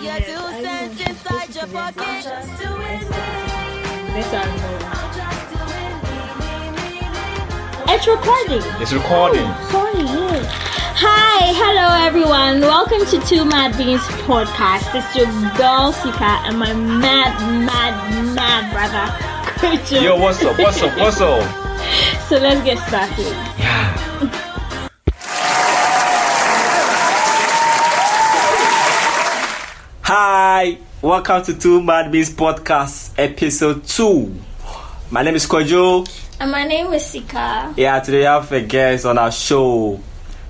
Your 2 cents inside your pocket. Just doing me. This one. Just doing me. It's recording. It's recording. Sorry. Yeah. Hi, hello everyone. Welcome to Two Mad Beans podcast. It's your girl Sika and my mad brother Kojo. Yo, what's up? So let's get started. Yeah. Hi, welcome to Two Mad Beans podcast episode 2. My name is Kojo. And my name is Sika. Yeah, today we have a guest on our show.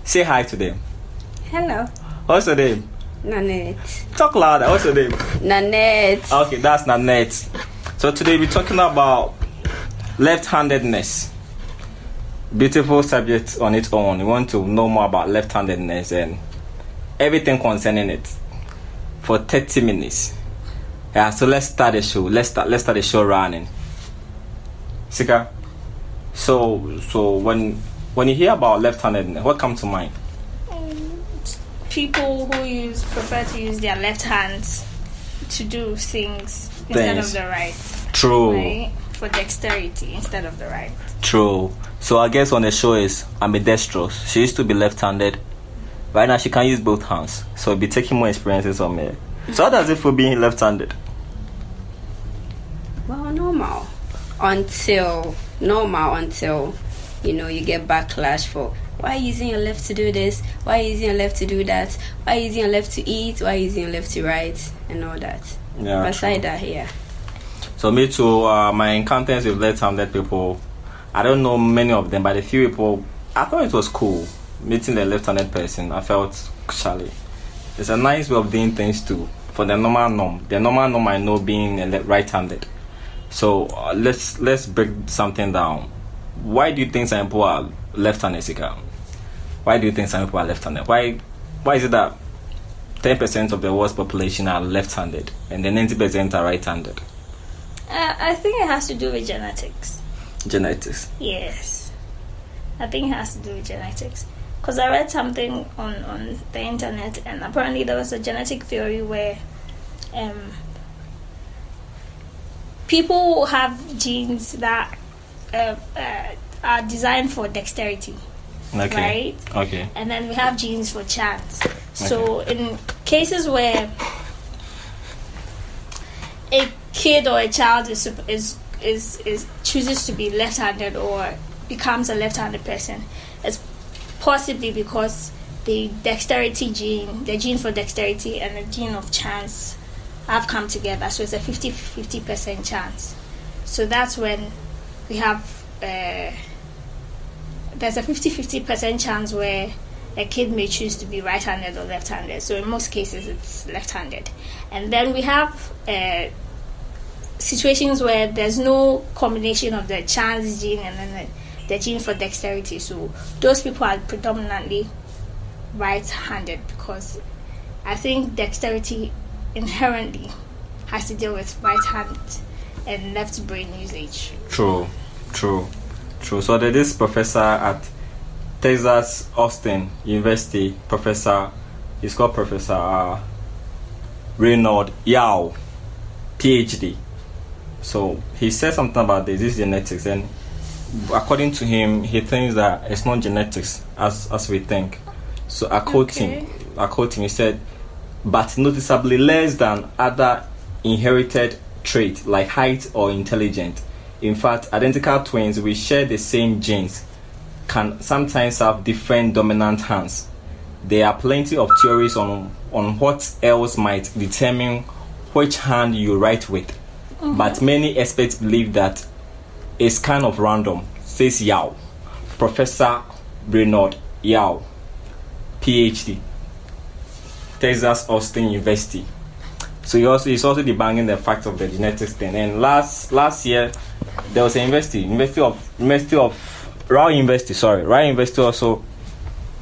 Say hi to them. Hello. What's your name? Nanette. Talk louder. What's your name? Nanette. Okay, that's Nanette. So today we're talking about left-handedness. Beautiful subject on its own. We want to know more about left-handedness and everything concerning it for 30 minutes. Yeah, so let's start the show. Let's start the show running. Sika, so when you hear about left-handedness, what comes to mind? People who prefer to use their left hands to do things instead of the right. True. Right? For dexterity instead of the right. True. So I guess on the show is ambidextrous. She used to be left-handed. Right now she can use both hands. So we'll be taking more experiences on me. So how does it feel being left-handed? Well, normal until you get backlash for why are you using your left to do this, why are you using your left to do that, why are you using your left to eat, why are you using your left to write, and all that. Yeah. Aside that, yeah. So me too, my encounters with left-handed people, I don't know many of them, but a few people, I thought it was cool meeting a left-handed person. I felt, Charlie, it's a nice way of doing things too, for the normal norm. The normal norm I know being right-handed. So let's break something down. Why do you think some people are left-handed, Sika? Why do you think some people are left-handed? Why is it that 10% of the world's population are left-handed and then 90% are right-handed? I think it has to do with genetics. Genetics. Yes. I think it has to do with genetics. Because I read something on the internet, and apparently there was a genetic theory where people have genes that are designed for dexterity. Okay. Right? Okay. And then we have genes for chance. So in cases where a kid or a child is chooses to be left-handed or becomes a left-handed person, it's possibly because the dexterity gene, the gene for dexterity and the gene of chance have come together. So it's a 50% chance. So that's when we have there's a 50% chance where a kid may choose to be right-handed or left-handed. So in most cases it's left-handed. And then we have situations where there's no combination of the chance gene and then the gene for dexterity. So those people are predominantly right-handed, because I think dexterity inherently has to deal with right hand and left brain usage. True. So there's this professor at Texas Austin University, he's called Professor Reynolds Yao, PhD. So he said something about this genetics, and according to him, he thinks that it's not genetics as we think. So I quote him, he said, but noticeably less than other inherited traits like height or intelligence. In fact, identical twins which share the same genes can sometimes have different dominant hands. There are plenty of theories on what else might determine which hand you write with. Mm-hmm. But many experts believe that it's kind of random, says Yao. Professor Reynolds Yao, PhD, Texas Austin University. So he's also debunking the fact of the genetics thing. And last year there was an Rye University also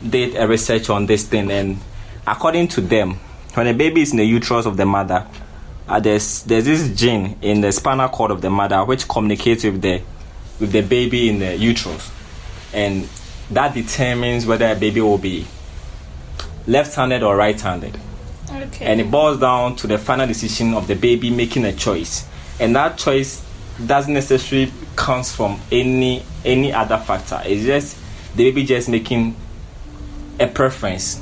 did a research on this thing, and according to them, when a baby is in the uterus of the mother, there's this gene in the spinal cord of the mother which communicates with the baby in the uterus, and that determines whether a baby will be left-handed or right-handed. Okay. And it boils down to the final decision of the baby making a choice, and that choice doesn't necessarily comes from any other factor. It's just the baby just making a preference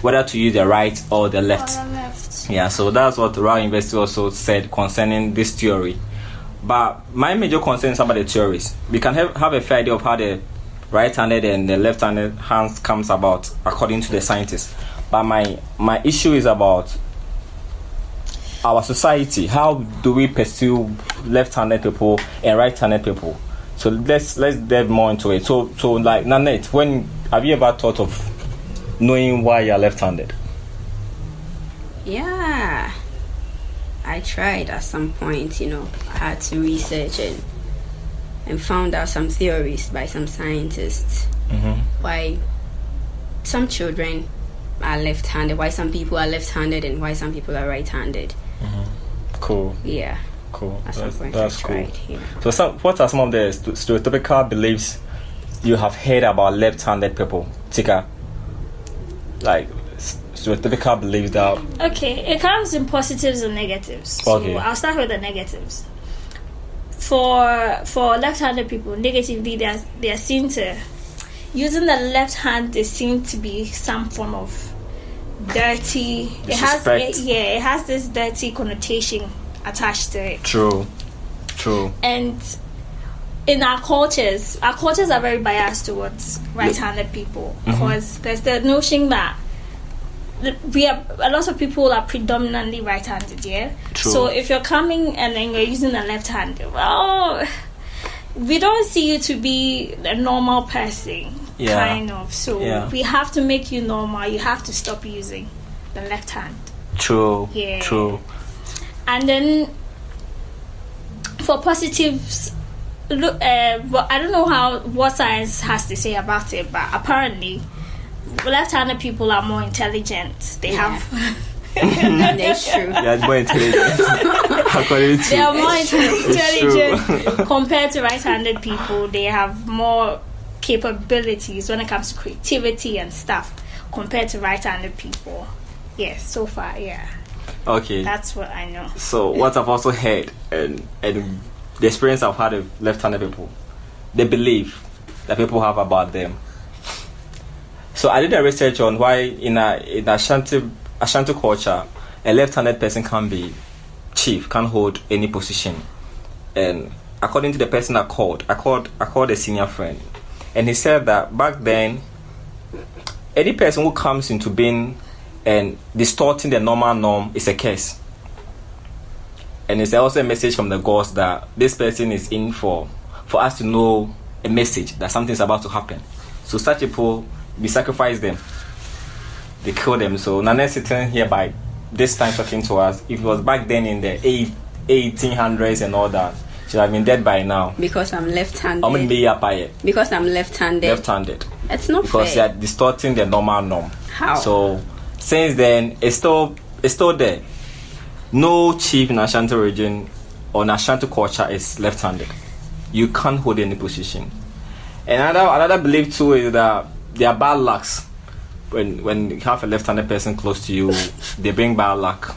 whether to use the right or the left. Yeah, so that's what Royal University also said concerning this theory. But my major concern is about the theories. We can have a fair idea of how the right-handed and the left-handed hands comes about according to the scientists. But my issue is about our society. How do we pursue left-handed people and right-handed people? So let's delve more into it. So like Nanette, when have you ever thought of knowing why you're left-handed? Yeah, I tried at some point. I had to research and found out some theories by some scientists why some children are left-handed, why some people are left-handed, and why some people are right-handed. Cool. Yeah. Cool. At some point That's I cool. tried, yeah. So what are some of the stereotypical beliefs you have heard about left-handed people, Tika? Like stereotypical beliefs that. Okay, it comes in positives and negatives. So Okay. I'll start with the negatives. For left-handed people, negatively they are seen to using the left hand. They seem to be some form of dirty. Disrespect. It has this dirty connotation attached to it. True. And in our cultures are very biased towards right-handed people because there's the notion that a lot of people are predominantly right-handed, yeah. True. So if you're coming and then you're using the left hand, well, we don't see you to be a normal person, kind of. So we have to make you normal. You have to stop using the left hand. True. Yeah. True. And then for positives, look, I don't know what science has to say about it, but apparently left-handed people are more intelligent. They have That's true. Yeah, more intelligent. According to they are more intelligent compared to right-handed people. They have more capabilities when it comes to creativity and stuff compared to right-handed people. Yes, so far, yeah. Okay. That's what I know. So what I've also heard and the experience I've had with left-handed people, the belief that people have about them. So I did a research on why in Ashanti culture, a left-handed person can be chief, can't hold any position. And according to the person I called a senior friend, and he said that back then, any person who comes into being and distorting the normal norm is a curse. And it's also a message from the gods that this person is in for us to know a message that something's about to happen. So such people, we sacrifice them. They kill them. So Nana sitting here by this time talking to us, if it was back then in the 1800s and all that, she'd have been dead by now. Because I'm left-handed. Because I'm left-handed. Left-handed. It's not because fair. they are distorting the normal norm. How? So since then, it's still there. No chief in Ashanti region or in Ashanti culture is left-handed. You can't hold any position. And another belief too is that there are bad lucks. When you have a left-handed person close to you, they bring bad luck.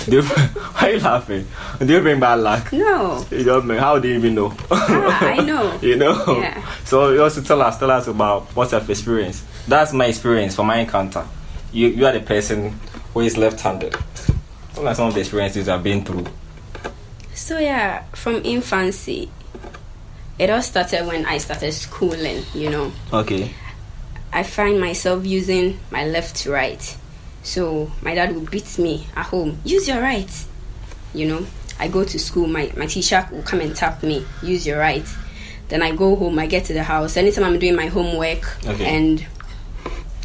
Why are you laughing? Do you bring bad luck? No. You don't know. How do you even know? I know. You know? Yeah. So you also tell us about what you've experienced. That's my experience for my encounter. You are the person who is left-handed. What are some of the experiences I've been through? So yeah, from infancy, it all started when I started schooling, Okay. I find myself using my left to right. So my dad would beat me at home. Use your right. I go to school, my teacher will come and tap me. Use your right. Then I go home, I get to the house. Anytime I'm doing my homework, and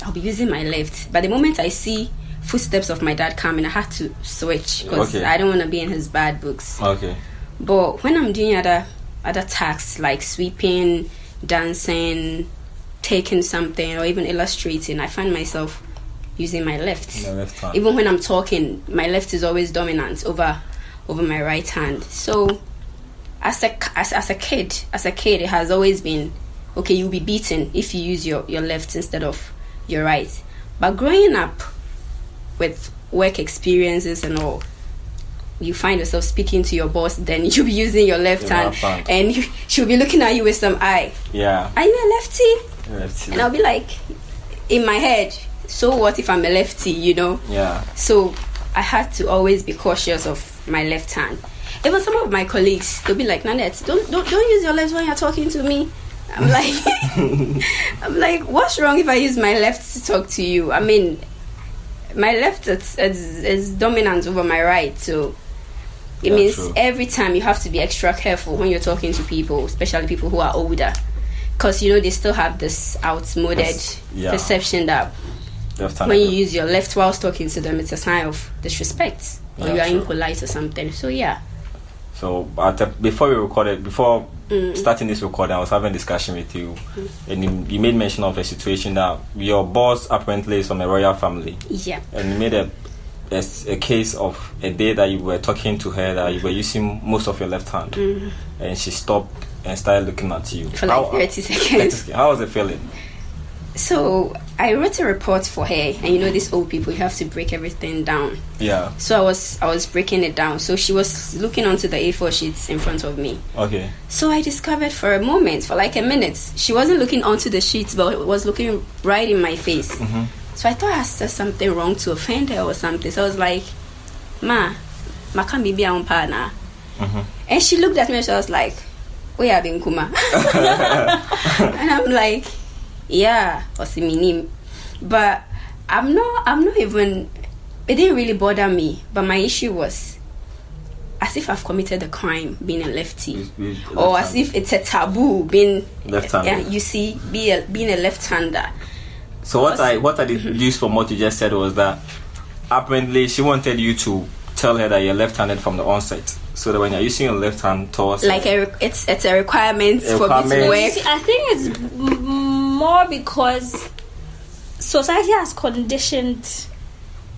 I'll be using my left. But the moment I see footsteps of my dad coming, I had to switch because I don't want to be in his bad books. Okay. But when I'm doing other tasks like sweeping, dancing, taking something, or even illustrating, I find myself using my left. The left hand. Even when I'm talking, my left is always dominant over my right hand. So as a kid, it has always been okay. You'll be beaten if you use your left instead of your right. But growing up with work experiences and all, you find yourself speaking to your boss, then you'll be using your left hand, and she'll be looking at you with some eye. Yeah. Are you a lefty? And I'll be like, in my head, so what if I'm a lefty, Yeah. So I had to always be cautious of my left hand. Even some of my colleagues, they'll be like, Nanette, don't use your left when you're talking to me. I'm like, what's wrong if I use my left to talk to you? I mean, my left is dominant over my right, so it means every time you have to be extra careful when you're talking to people, especially people who are older, because they still have this outmoded perception that when you use your left whilst talking to them, it's a sign of disrespect or you are impolite or something. So yeah. So before starting this recording, I was having a discussion with you, and you made mention of a situation that your boss apparently is from a royal family. Yeah. And you made a case of a day that you were talking to her that you were using most of your left hand, and she stopped and started looking at you for like 30 seconds. How was it feeling? So I wrote a report for her, and these old people, you have to break everything down. Yeah. So I was breaking it down. So she was looking onto the A4 sheets in front of me. Okay. So I discovered for a moment, for like a minute, she wasn't looking onto the sheets, but was looking right in my face. So I thought I said something wrong to offend her or something. So I was like, Ma can't be on partner. And she looked at me and she was like, we have been kuma. And I'm like, yeah, but I'm not even, it didn't really bother me, but my issue was as if I've committed a crime being a lefty, or as if it's a taboo being left-hander. Yeah, you see, being a left-hander. So what I deduced from what you just said was that apparently she wanted you to tell her that you're left-handed from the onset, so that when you're using your left hand towards like it's a requirement for me to work. I think it's more because society has conditioned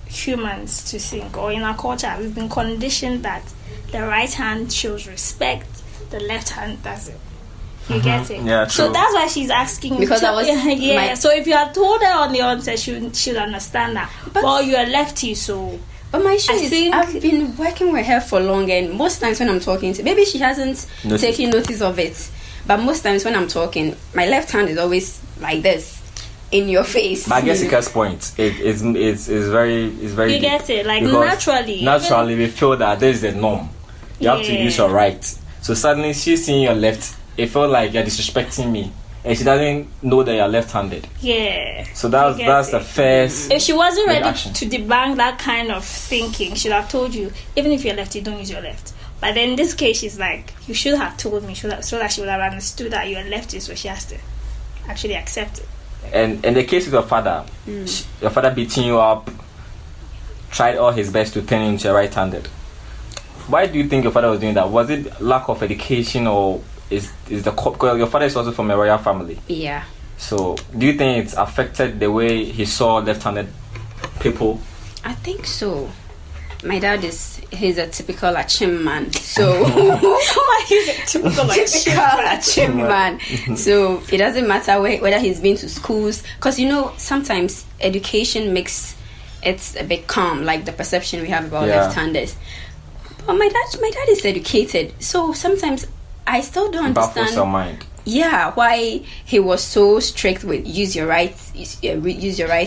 humans to think, or in our culture we've been conditioned that the right hand shows respect, the left hand doesn't. You get it? Yeah, true. So that's why she's asking. Because I was so if you had told her on the onset, she'd understand that. But you're a lefty, so. But my issue is, I've been working with her for long, and most times when I'm talking to, maybe she hasn't taken notice of it, but most times when I'm talking, my left hand is always like this in your face. But I guess Ika's point it's very you deep, get it, like naturally we feel that this is the norm. You have to use your right. So suddenly she's seeing your left. It felt like you're disrespecting me, and she doesn't know that you're left-handed. Yeah. So that's the first. If she wasn't ready reaction to debunk that kind of thinking, she'd have told you, even if you're lefty, don't use your left. But then in this case, she's like, you should have told me, so that she would have understood that you're lefty, so she has to actually accept it. And in the case with your father, your father beating you up, tried all his best to turn you into a right-handed. Why do you think your father was doing that? Was it lack of education, or is because your father is also from a royal family? Yeah. So do you think it's affected the way he saw left-handed people? I think so. My dad he's a typical Achim man. So he's a typical Achim man. So it doesn't matter whether he's been to schools, because sometimes education makes it a bit calm, like the perception we have about left-handers. But my dad is educated, so sometimes I still don't understand. Baffles your mind. Yeah, why he was so strict with use your right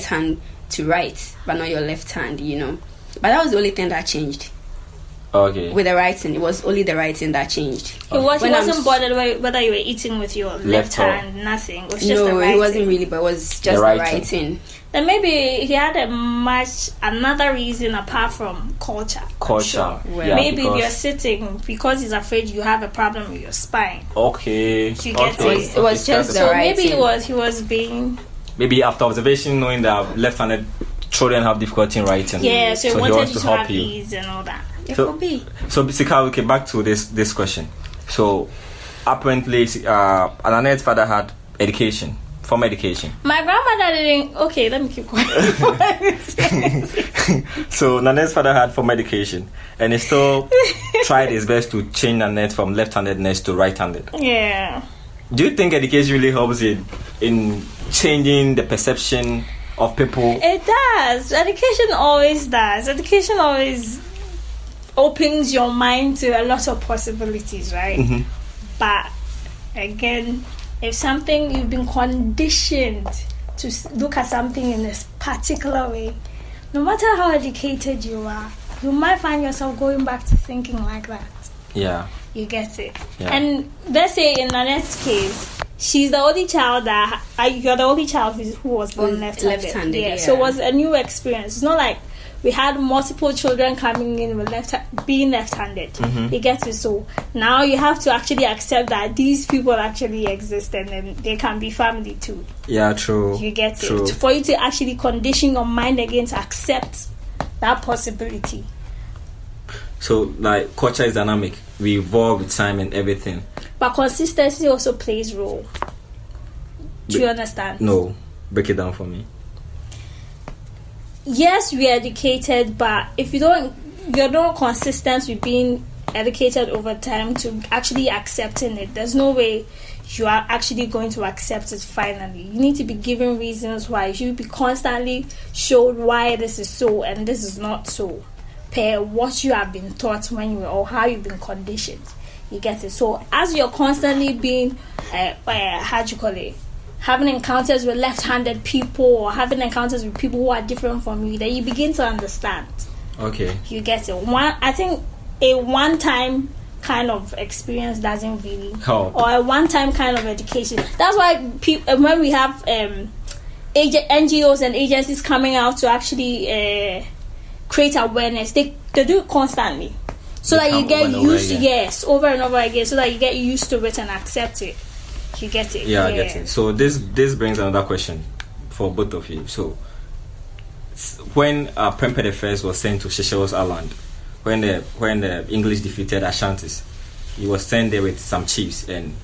hand to write, but not your left hand. But that was the only thing that changed. Okay. With the writing, it was only the writing that changed. He wasn't bothered whether you were eating with your left hand. Nothing. It was just the writing. He wasn't really, but it was just the writing. Then maybe he had another reason apart from culture. Sure. Well, maybe if you're sitting because he's afraid you have a problem with your spine. Okay. You get it? It was just the writing. Maybe he was being. Maybe after observation, knowing that left-handed children have difficulty in writing. Yeah, so he wanted you to have you. ease and all that. It could be. So basically, okay, back to this question. So apparently, Ananette's father had formal education. My grandmother didn't. Okay, let me keep quiet. So Nanette's father had formal education, and he still tried his best to change Nanette from left-handedness to right-handed. Yeah. Do you think education really helps in changing the perception of people. It does. Education always does. Education always opens your mind to a lot of possibilities, right? Mm-hmm. But again, if something you've been conditioned to look at something in this particular way, no matter how educated you are, you might find yourself going back to thinking like that. Yeah. You get it. Yeah. And let's say in Nanette's case, she's the only child that you're the only child who was born left-handed. Yeah. So it was a new experience. It's not like we had multiple children coming in with being left-handed. Mm-hmm. You get it. So now you have to actually accept that these people actually exist and then they can be family too. Yeah, true. You get True. it. For you to actually condition your mind again to accept that possibility. So, like, culture is dynamic. We evolve with time and everything. But consistency also plays role. Do you understand? No. Break it down for me. Yes, we are educated, but if you're not consistent with being educated over time to actually accepting it, there's no way you are actually going to accept it finally. You need to be given reasons why. You should be constantly showed why this is so and this is not so, per what you have been taught when you were, or how you've been conditioned. You get it? So as you're constantly being having encounters with left-handed people or having encounters with people who are different from you, then you begin to understand. Okay. You get it? I think a one-time kind of experience doesn't really help, or a one-time kind of education. That's why when we have NGOs and agencies coming out to actually create awareness, they do it constantly, so that you get used to over and over again, so that you get used to it and accept it. You get it? Yeah, I get it. So this brings another question for both of you. So when Prempeh the First was sent to Seychelles Island, when the English defeated Ashantis, he was sent there with some chiefs and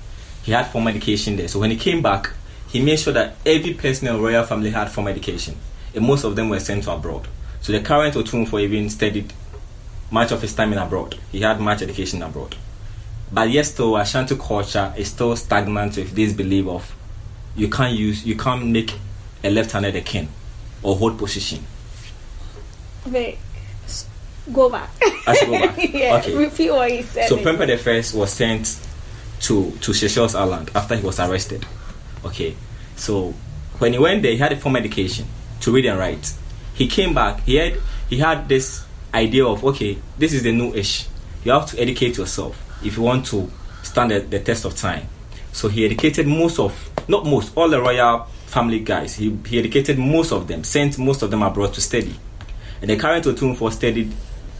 he had formal education there. So when he came back, he made sure that every person in the royal family had formal education, and most of them were sent to abroad. So the current Otunfo even studied much of his time in abroad. He had much education abroad. But yes, still Ashanti culture is still stagnant with this belief of you can't make a left-handed a king or hold position. Wait, go back. I should go back. Yeah, okay. Repeat what he said. So Prempeh the First was sent to Seychelles Island after he was arrested. Okay. So when he went there, he had a formal education to read and write. He came back. He had this idea of, okay, this is the new age. You have to educate yourself if you want to stand the test of time. So he educated all the royal family guys. He educated most of them, sent most of them abroad to study. And the current Otunfo studied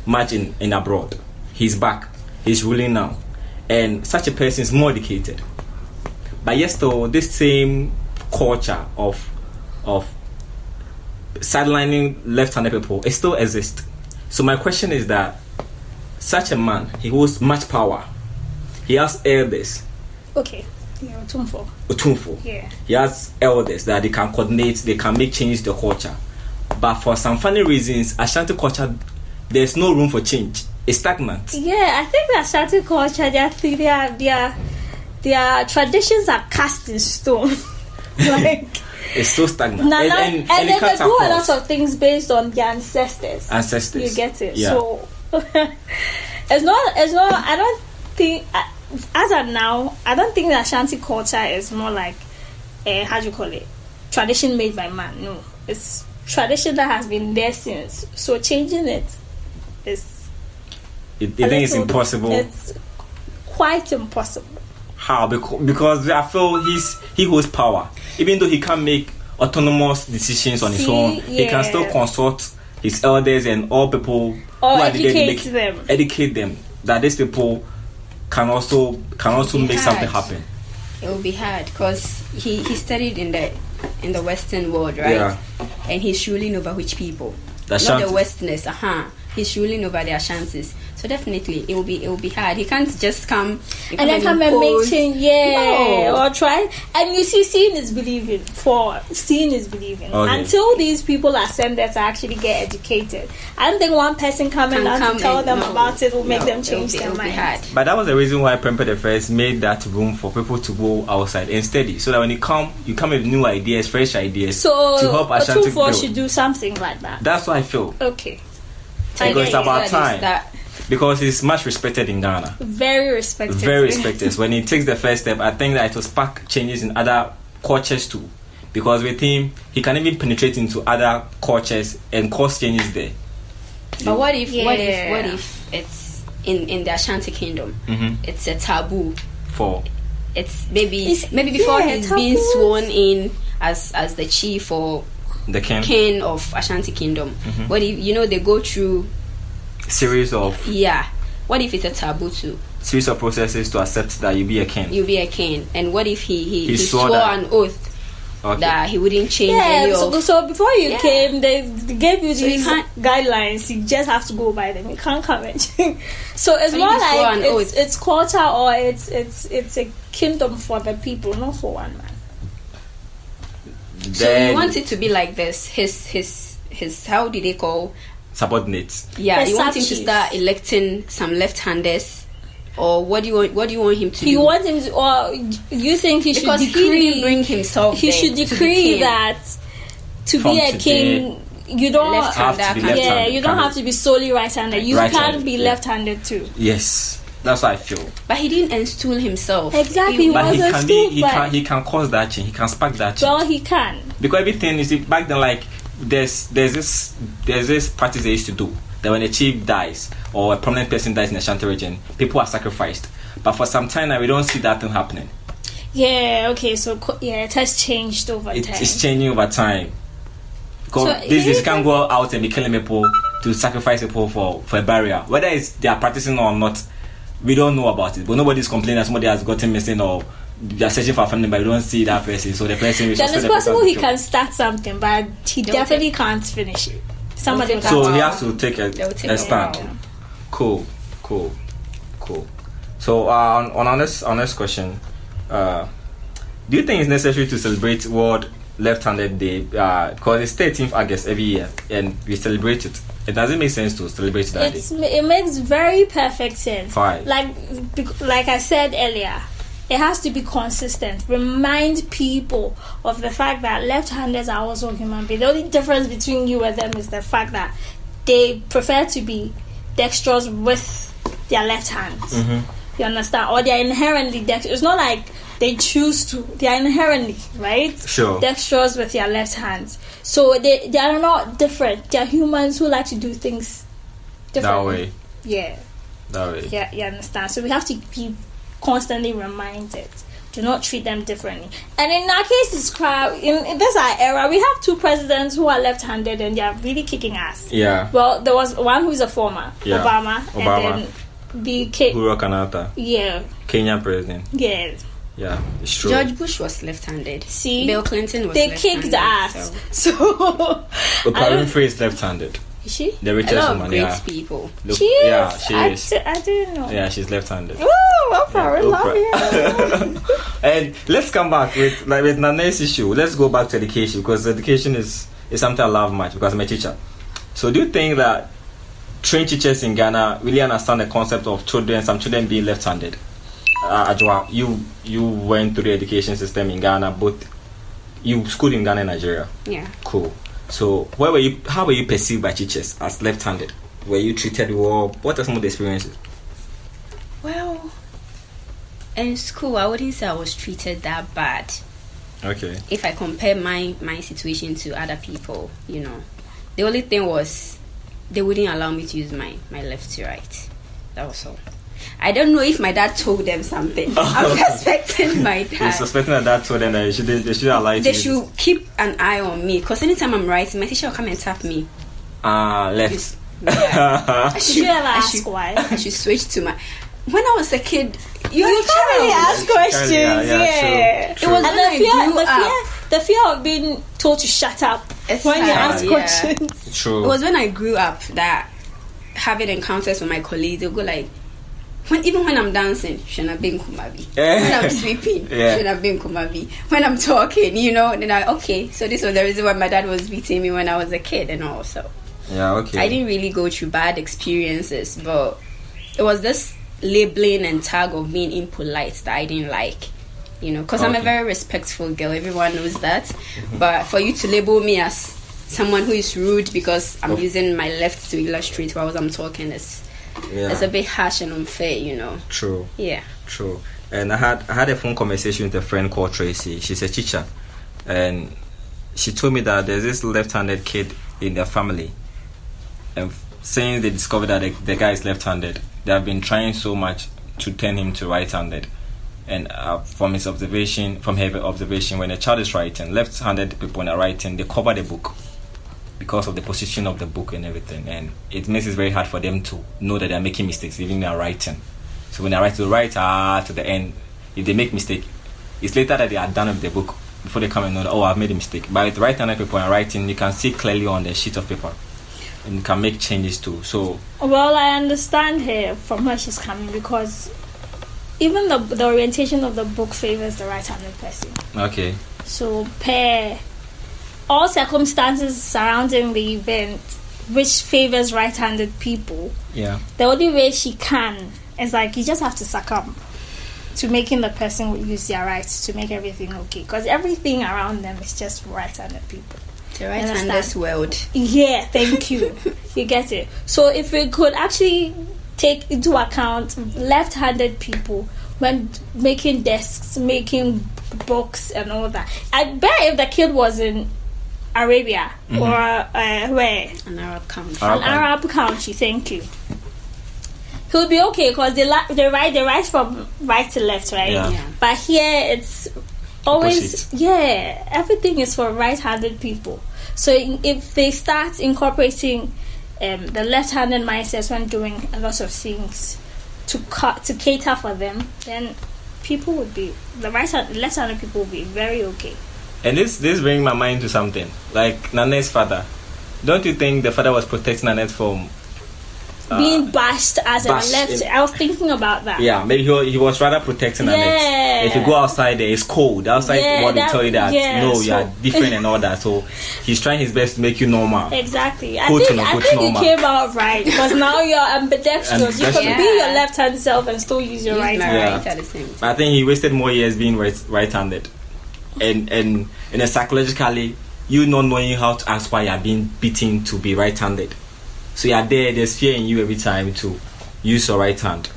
much in abroad. He's back. He's ruling now. And such a person is more educated. But yes, though, this same culture of sidelining left-handed people, it still exists. So my question is that such a man, he holds much power. He has elders. Okay. Yeah, Otunfo. Yeah. He has elders that they can coordinate, they can make change to the culture. But for some funny reasons, Ashanti culture, there's no room for change. It's stagnant. Yeah, I think the Ashanti culture, their traditions are cast in stone. Like it's so stagnant. And they can do a lot of things based on their ancestors. You get it? Yeah. So it's not. I don't think, as of now, I don't think the Ashanti culture is more like tradition made by man. No, it's tradition that has been there since. So changing it is. You think it's impossible? It's quite impossible. How? Because I feel he holds power. Even though he can't make autonomous decisions on his own, he can still consult his elders and all people or educate them that these people can also make something happen. It will be hard because he studied in the Western world, right? Yeah. And he's ruling over which people? Not the Westerners. He's ruling over the Ashantis. So So definitely it will be hard. He can't just come and then come and make impose. change, or try. And you see, seeing is believing. Okay. Until these people are sent there to actually get educated, I don't think one person coming out to tell them about it will make them change their mind. But that was the reason why Prempeh the First made that room for people to go outside and study, so that when you come with new ideas, fresh ideas, so to help Ashanti grow. should do something like that. That's what I feel. Okay. Because it's about time. Because he's much respected in Ghana. Very respected. Very respected. When he takes the first step, I think that it will spark changes in other cultures too. Because with him, he can even penetrate into other cultures and cause changes there. But what if it's in the Ashanti kingdom? It's a taboo. It's maybe before he's being sworn in as the chief or the king of Ashanti kingdom. What if they go through series of what if it's a taboo too? Series of processes to accept that you be a king. And what if he swore an oath that he wouldn't change any of... So before you came, they gave you these guidelines. You just have to go by them. You can't come and change. So it's more like it's culture, or it's a kingdom for the people, not for one man. So you want it to be like this. His how did they call subordinates? Yeah, you want him to start electing some left-handers, or what do you want him to do? You want him to, or you think he should decree? He didn't bring himself. He should decree that to be a king, you don't have to be left-handed. you don't have to be solely right-handed. You can be left-handed too. Yes. That's what I feel. But he didn't install himself. Exactly. But he can cause that change. He can spark that change. Well, he can. Because everything, you see, back then, like there's this practice they used to do that when a chief dies or a prominent person dies in the Ashanti region, people are sacrificed. But for some time now, we don't see that thing happening. Yeah. Okay. So it has changed over time. It's changing over time. Because this can't go out and be killing people to sacrifice people for a barrier. Whether they are practicing or not, we don't know about it. But nobody's complaining that somebody has gotten missing or they are searching for a family, but we don't see that person. So the person is. Then it's possible he can start something, but he definitely can't finish it. Somebody. So he has to take a stand. Yeah. Cool. So on our next question, do you think it's necessary to celebrate World Left-Handed Day? Because it's 13th August every year, and we celebrate it. It doesn't make sense to celebrate that day. It makes very perfect sense. Why? Like I said earlier, it has to be consistent. Remind people of the fact that left-handers are also human beings. The only difference between you and them is the fact that they prefer to be dexterous with their left hand. You understand? Or they're inherently dexterous. It's not like they choose to. They are inherently, right? Sure. Dexterous with their left hands. So they are not different. They are humans who like to do things differently. That way. Yeah. That way. Yeah, you understand? So we have to be constantly reminded. Do not treat them differently. And in our case, in this our era, we have two presidents who are left-handed and they are really kicking ass. Yeah. Well, there was one who's a former, Obama. And then Uhuru Kenyatta. Yeah. Kenyan president. Yeah. Yeah, it's true. George Bush was left-handed. See, Bill Clinton was left-handed. They kicked ass. So Oprah Winfrey is left-handed. Is she? The richest woman. Great people. She is. Yeah, she is. I didn't know. Yeah, she's left-handed. Oh, Oprah, we love you. And let's come back with Nane's issue. Let's go back to education, because education is something I love much because I'm a teacher. So do you think that trained teachers in Ghana really understand the concept of some children being left-handed? Ajwa, you went through the education system in Ghana, but you schooled in Ghana and Nigeria. Yeah. Cool. So how were you perceived by teachers as left-handed? Were you treated well? What are some of the experiences? Well, in school, I wouldn't say I was treated that bad. Okay. If I compare my situation to other people, the only thing was they wouldn't allow me to use my left to right. That was all. I don't know if my dad told them something. I'm suspecting my dad. You're suspecting that dad told them that they should allow you to They should keep an eye on me, because anytime I'm writing, my teacher will come and tap me. Left. Yeah. Did you ever ask why? I should switch to my... When I was a kid, you can't really ask questions. Yeah. True. It was and the fear of being told to shut up when you ask questions. True. It was when I grew up that having encounters with my colleagues, they'll go like, even when I'm dancing, should not be in Kumabi. When I'm sleeping, should not be in Kumabi. When I'm talking, then okay. So this was the reason why my dad was beating me when I was a kid, and also. Yeah, okay. I didn't really go through bad experiences, but it was this labeling and tag of being impolite that I didn't like. Because I'm a very respectful girl. Everyone knows that. But for you to label me as someone who is rude because I'm using my left to illustrate while I'm talking it's a bit harsh and unfair, True. Yeah. True. And I had a phone conversation with a friend called Tracy. She's a teacher, and she told me that there's this left-handed kid in their family, and since they discovered that the guy is left-handed, they have been trying so much to turn him to right-handed. And from her observation, when a child is writing, left-handed people when they're writing, they cover the book because of the position of the book and everything, and it makes it very hard for them to know that they're making mistakes even when they're writing. So when they write to the end, if they make mistake, it's later that they are done with the book before they come and know that, I've made a mistake. But with right-handed people when writing, you can see clearly on the sheet of paper and you can make changes too. So I understand her from where she's coming, because even the orientation of the book favors the right-handed person. Okay. So all circumstances surrounding the event which favors right-handed people, the only way she can is like, you just have to succumb to making the person use their rights to make everything okay, because everything around them is just right-handed people. The right-handed world. Yeah, thank you. You get it. So if we could actually take into account left-handed people when making desks, making books and all that, I bet if the kid was in Arabia or where? An Arab country. An Arab country, thank you. He would be okay because they write from right to left, right? Yeah. But here it's always everything is for right-handed people. So if they start incorporating the left-handed mindsets when doing a lot of things to cater for them, then people would be left-handed people would be very okay. And this brings my mind to something like Nane's father. Don't you think the father was protecting Nanette from being bashed as a left? I was thinking about that. Yeah, maybe he was rather protecting Nanette. If you go outside there, it's cold. Outside, they tell you that you are different and all that. So he's trying his best to make you normal. Exactly. I think you came out right, because now you're ambidextrous. You can be your left-hand self and still use your right hand. At the same time. I think he wasted more years being right-handed. And psychologically, you not knowing how to ask why you're being beaten to be right-handed. So you're there's fear in you every time to use your right hand.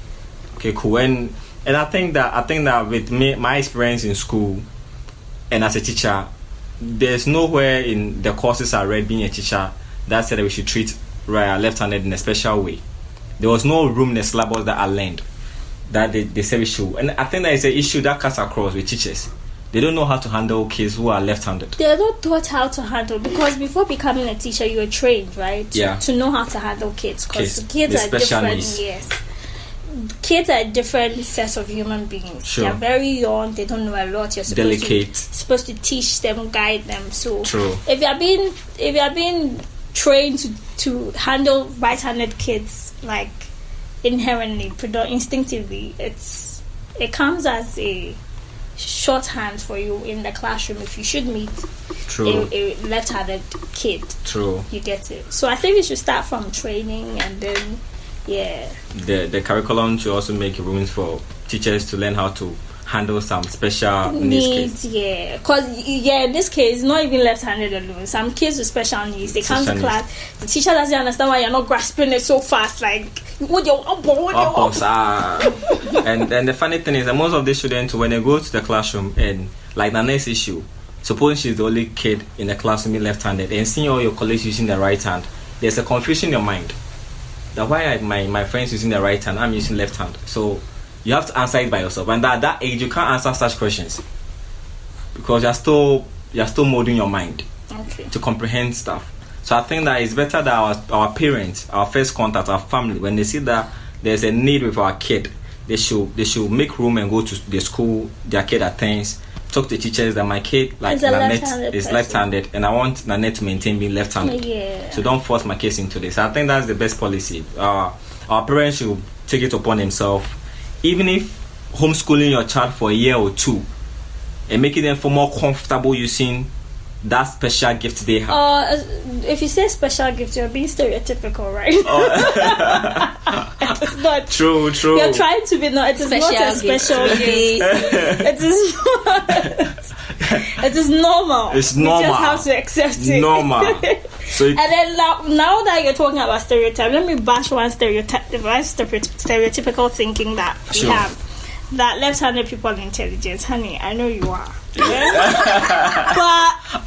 Okay, cool. And I think that with me, my experience in school and as a teacher, there's nowhere in the courses I read being a teacher that said that we should treat left-handed in a special way. There was no room in the syllabus that I learned that they said we should. And I think that is an issue that cuts across with teachers. They don't know how to handle kids who are left-handed. They're not taught how to handle, because before becoming a teacher, you were trained, right? To know how to handle kids, because kids are different. Needs. Yes, kids are different sets of human beings. Sure. They're very young. They don't know a lot. You're supposed to teach them, guide them. So if you are being trained to handle right-handed kids, like inherently, instinctively, it comes as a shorthand for you in the classroom if you should meet a left-handed kid. You get it. So I think it should start from training, and then the curriculum should also make rooms for teachers to learn how to handle some special needs. Because in this case, not even left-handed alone. Some kids with special needs, they come to class, the teacher doesn't understand why you're not grasping it so fast, like and the funny thing is that most of the students, when they go to the classroom, and like the next issue, suppose she's the only kid in the classroom being left-handed, and seeing all your colleagues using the right hand, there's a confusion in your mind that why my friends using the right hand, I'm using left hand. So you have to answer it by yourself, and at that age you can't answer such questions because you're still molding your mind to comprehend stuff. So I think that it's better that our parents, our first contact, our family, when they see that there's a need with our kid, they should make room and go to the school their kid attends talk to teachers that my kid, like Is a Nanette, left-handed is person. left-handed, and I want Nanette to maintain being left-handed. Yeah. So don't force my kids into this. I think that's the best policy. Our parents should take it upon themselves, even if homeschooling your child for a year or two, and making them feel more comfortable using that special gift they have. If you say special gift, you're being stereotypical, right? It's not True. You're trying to be not. It is not a special gift. It is not. It is normal. It's normal. You just have to accept it. Normal. So and then now that you're talking about stereotype, let me bash one stereotypical thinking that we Sure. have. That left-handed people are intelligent. Honey, I know you are. Yeah?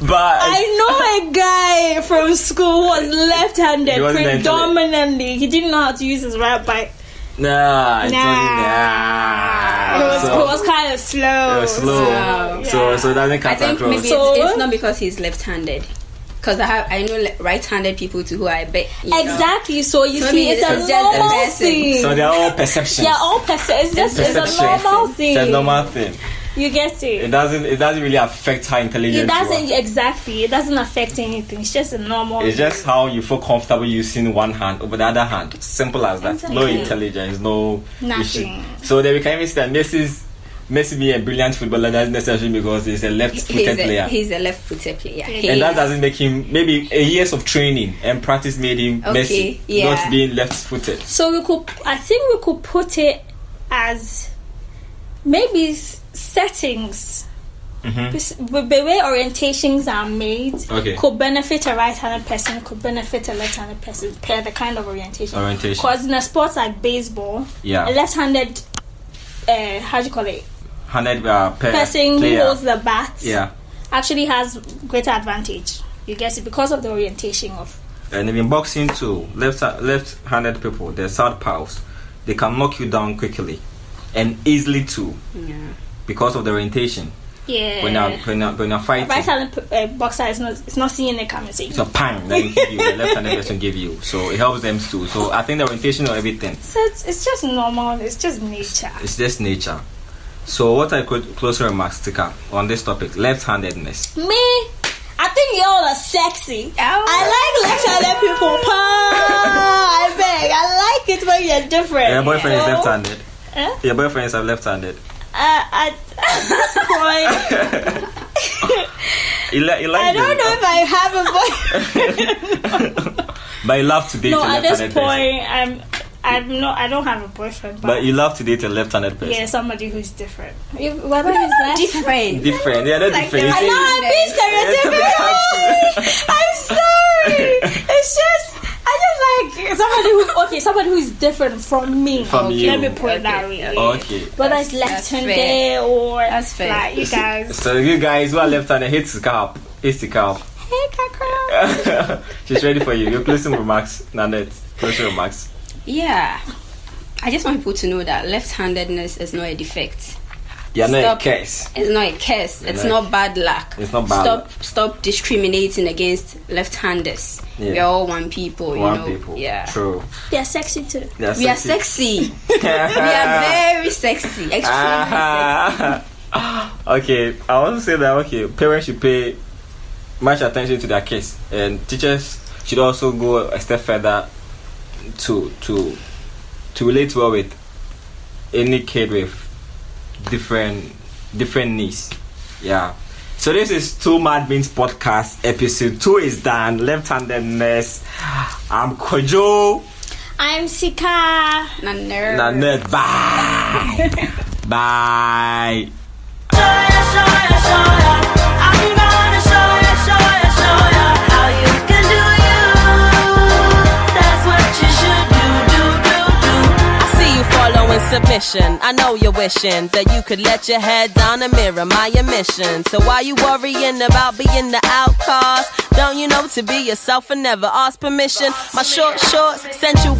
but I know a guy from school who was left-handed He wasn't predominantly. He didn't know how to use his right bike. It was kind of slow. It was slow. So it doesn't I cut think across. maybe it's not because he's left-handed. Because I know right-handed people too who I bet exactly. So you see, it's a just the normal person. thing. So they're all perceptions. Yeah, all it's just it's a normal thing. It's a normal thing. You get it. It doesn't really affect how intelligent It doesn't you are. exactly. It doesn't affect anything. It's just a normal. It's just how you feel comfortable using one hand over the other hand. Simple as that. No Exactly. intelligence, no issue. Nothing. So then we can even say that Messi being a brilliant footballer doesn't necessarily because he's a left-footed player. He's a left-footed player. And that doesn't make him, maybe a years of training and practice made him Messi, not being left-footed. So we could put it as maybe settings. The way orientations are made could benefit a right-handed person, could benefit a left-handed person per the kind of orientation. Because in a sport like baseball, a left-handed, how do you call it? Handed person who holds the bat actually has greater advantage. You guess it because of the orientation of. And in boxing too, left-handed people, they're southpaws. They can knock you down quickly and easily too, because of the orientation. Yeah. When you're fighting, right-handed boxer is not seeing it coming. It's a pang that you give you, the left-handed person give you. So it helps them too. So I think the orientation of everything. So it's just normal. It's just nature. It's just nature. So what I could closer remarks stick up on this topic, left-handedness. Me, I think y'all are sexy. I like left-handed people. I beg. I like it when you're different. Your boyfriend is left-handed. Your boyfriend is left-handed. At this point, I don't know if I have a boyfriend. But you love to date a left-handed person. At this point, I don't have a boyfriend. But you love to date a left-handed person. Yeah, somebody who's different. Whether he's that different. Yeah, they're different. I know I'm being stereotypical. I'm sorry. It's just. I just like somebody who is different from me. You. Let me put it that way. Okay. Whether it's left-handed or that's fair. Like you guys. So you guys who are left-handed, hit the calf. Hey, Kaka. She's ready for you. Your closing remarks, Nanette. Closing remarks. Yeah. I just want people to know that left-handedness is not a defect. You're not a curse. It's not a curse. It's not bad luck. It's not bad luck. Stop discriminating against left-handers. Yeah. We're all one people, people. Yeah. True. They're sexy too. We are sexy. We are very sexy. Extremely sexy. Okay, I want to say that parents should pay much attention to their kids, and teachers should also go a step further to relate well with any kid with different needs. Yeah. So this is Two Mad Beans podcast. Episode 2 is done. Left-handedness. I'm Kojo. I'm Sika. Nanette. Bye. Bye. I'm gonna show ya how you can do you. That's what you should do. I see you following submission. I know you're wishing that you could let your head down and mirror my admission. So why you worrying about being the outcast? Don't you know to be yourself and never ask permission? My short shorts sensual.